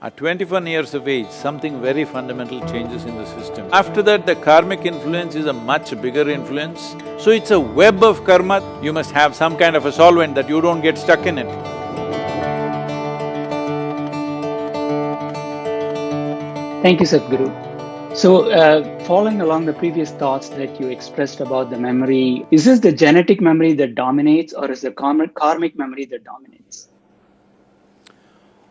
At 21 years of age, something very fundamental changes in the system. After that, the karmic influence is a much bigger influence. So it's a web of karma. You must have some kind of a solvent that you don't get stuck in it. Thank you, Sadhguru. So, following along the previous thoughts that you expressed about the memory, is this the genetic memory that dominates, or is the karmic memory that dominates?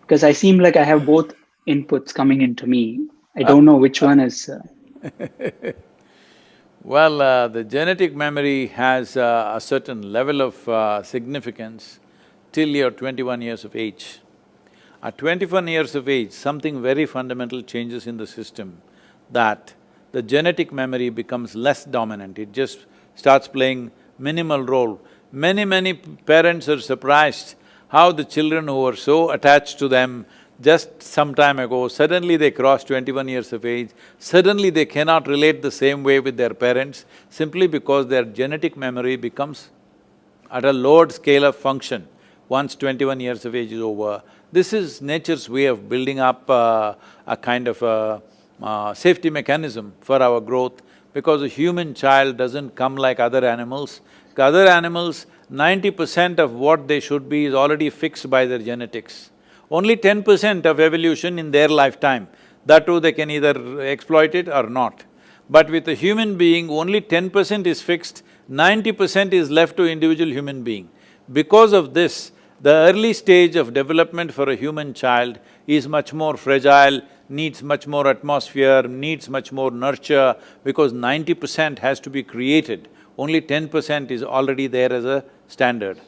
Because I seem like I have both inputs coming into me. I don't know which one is… Well, the genetic memory has a certain level of significance till you're 21 years of age. At 21 years of age, something very fundamental changes in the system, that the genetic memory becomes less dominant, it just starts playing minimal role. Many parents are surprised how the children who were so attached to them just some time ago, suddenly they cross 21 years of age, suddenly they cannot relate the same way with their parents simply because their genetic memory becomes at a lowered scale of function once 21 years of age is over. This is nature's way of building up a kind of a safety mechanism for our growth, because a human child doesn't come like other animals. Other animals, 90% of what they should be is already fixed by their genetics. Only 10% of evolution in their lifetime, that too they can either exploit it or not. But with a human being, only 10% is fixed, 90% is left to individual human being. Because of this, the early stage of development for a human child is much more fragile, needs much more atmosphere, needs much more nurture, because 90% has to be created, only 10% is already there as a standard.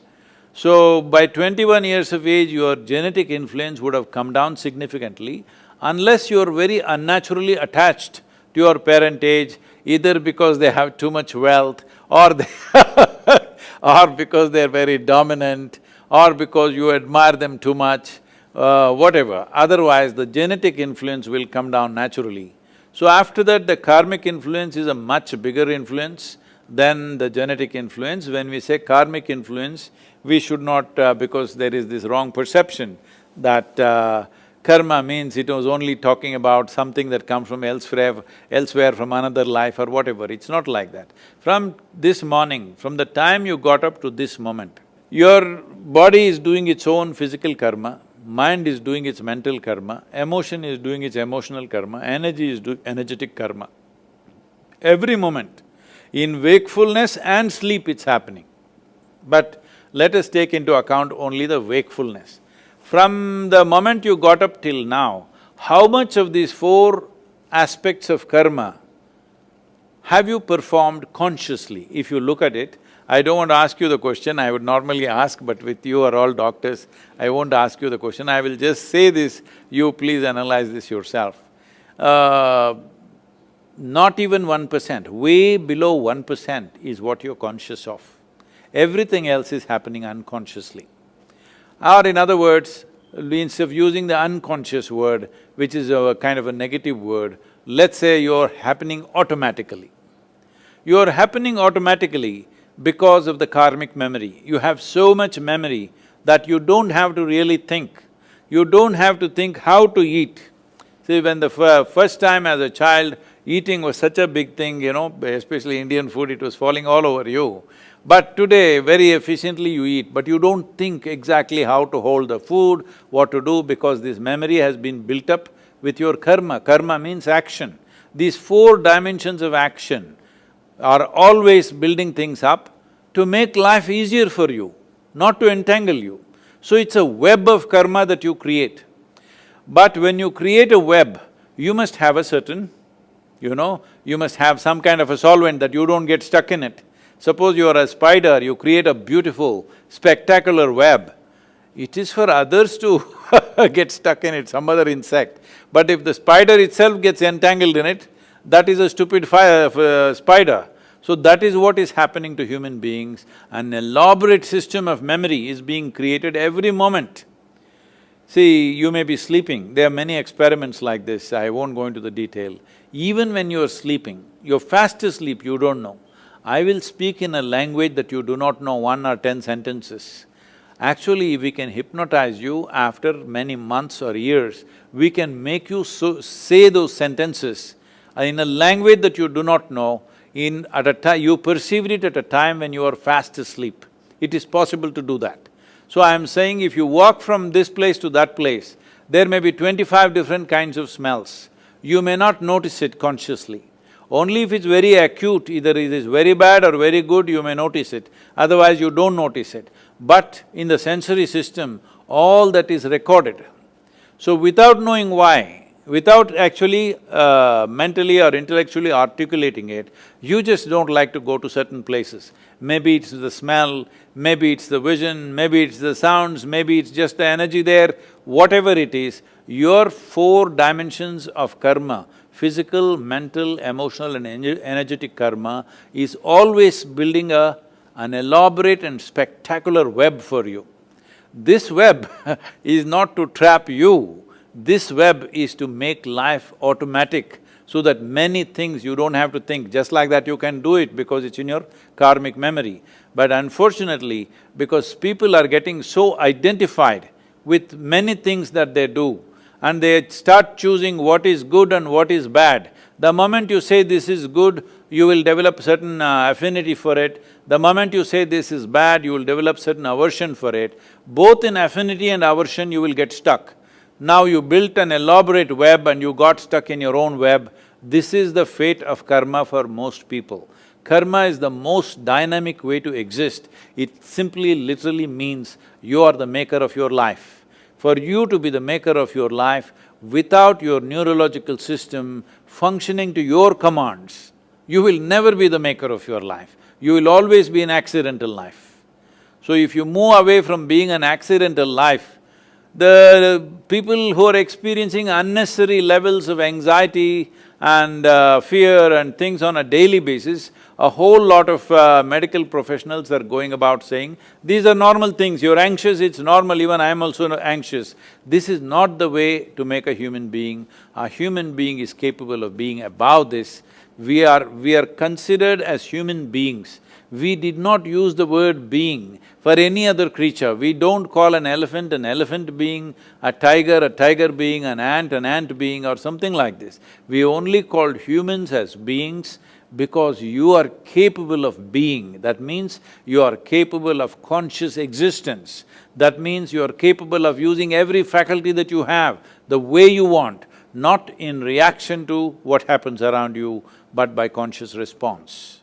So, by 21 years of age, your genetic influence would have come down significantly unless you're very unnaturally attached to your parentage, either because they have too much wealth or or because they're very dominant, or because you admire them too much, whatever. Otherwise, the genetic influence will come down naturally. So after that, the karmic influence is a much bigger influence than the genetic influence. When we say karmic influence, we should not… because there is this wrong perception that karma means it was only talking about something that comes from elsewhere from another life or whatever. It's not like that. From this morning, from the time you got up to this moment, your body is doing its own physical karma, mind is doing its mental karma, emotion is doing its emotional karma, energy is doing energetic karma. Every moment, in wakefulness and sleep it's happening. But let us take into account only the wakefulness. From the moment you got up till now, how much of these four aspects of karma have you performed consciously? If you look at it, I don't want to ask you the question, I would normally ask, but with you are all doctors, I won't ask you the question, I will just say this, you please analyze this yourself. Not even 1%, way below 1% is what you're conscious of. Everything else is happening unconsciously. Or in other words, instead of using the unconscious word, which is a kind of a negative word, let's say you're happening automatically. You're happening automatically because of the karmic memory. You have so much memory that you don't have to really think. You don't have to think how to eat. See, when the first time as a child, eating was such a big thing, especially Indian food, it was falling all over you. But today, very efficiently you eat, but you don't think exactly how to hold the food, what to do, because this memory has been built up with your karma. Karma means action. These four dimensions of action are always building things up to make life easier for you, not to entangle you. So it's a web of karma that you create. But when you create a web, you must have a certain, you must have some kind of a solvent that you don't get stuck in it. Suppose you are a spider, you create a beautiful, spectacular web. It is for others to get stuck in it, some other insect. But if the spider itself gets entangled in it, that is a stupid spider. So that is what is happening to human beings. An elaborate system of memory is being created every moment. See, you may be sleeping, there are many experiments like this, I won't go into the detail. Even when you're sleeping, you're fast asleep, you don't know. I will speak in a language that you do not know 1 or 10 sentences. Actually, we can hypnotize you after many months or years. We can make you say those sentences in a language that you do not know, at a time… you perceived it at a time when you are fast asleep. It is possible to do that. So I am saying if you walk from this place to that place, there may be 25 different kinds of smells. You may not notice it consciously. Only if it's very acute, either it is very bad or very good, you may notice it, otherwise you don't notice it. But in the sensory system, all that is recorded. So without knowing why, without actually mentally or intellectually articulating it, you just don't like to go to certain places. Maybe it's the smell, maybe it's the vision, maybe it's the sounds, maybe it's just the energy there, whatever it is, your four dimensions of karma, physical, mental, emotional and energetic karma, is always building an elaborate and spectacular web for you. This web is not to trap you, this web is to make life automatic so that many things you don't have to think. Just like that you can do it because it's in your karmic memory. But unfortunately, because people are getting so identified with many things that they do, and they start choosing what is good and what is bad. The moment you say this is good, you will develop certain affinity for it. The moment you say this is bad, you will develop certain aversion for it. Both in affinity and aversion, you will get stuck. Now you built an elaborate web and you got stuck in your own web. This is the fate of karma for most people. Karma is the most dynamic way to exist. It simply literally means you are the maker of your life. For you to be the maker of your life, without your neurological system functioning to your commands, you will never be the maker of your life. You will always be an accidental life. So if you move away from being an accidental life, the people who are experiencing unnecessary levels of anxiety and fear and things on a daily basis, a whole lot of medical professionals are going about saying, these are normal things, you're anxious, it's normal, even I am also anxious. This is not the way to make a human being. A human being is capable of being above this. We are considered as human beings. We did not use the word being for any other creature. We don't call an elephant being, a tiger being, an ant being or something like this. We only called humans as beings because you are capable of being. That means you are capable of conscious existence. That means you are capable of using every faculty that you have the way you want, not in reaction to what happens around you, but by conscious response.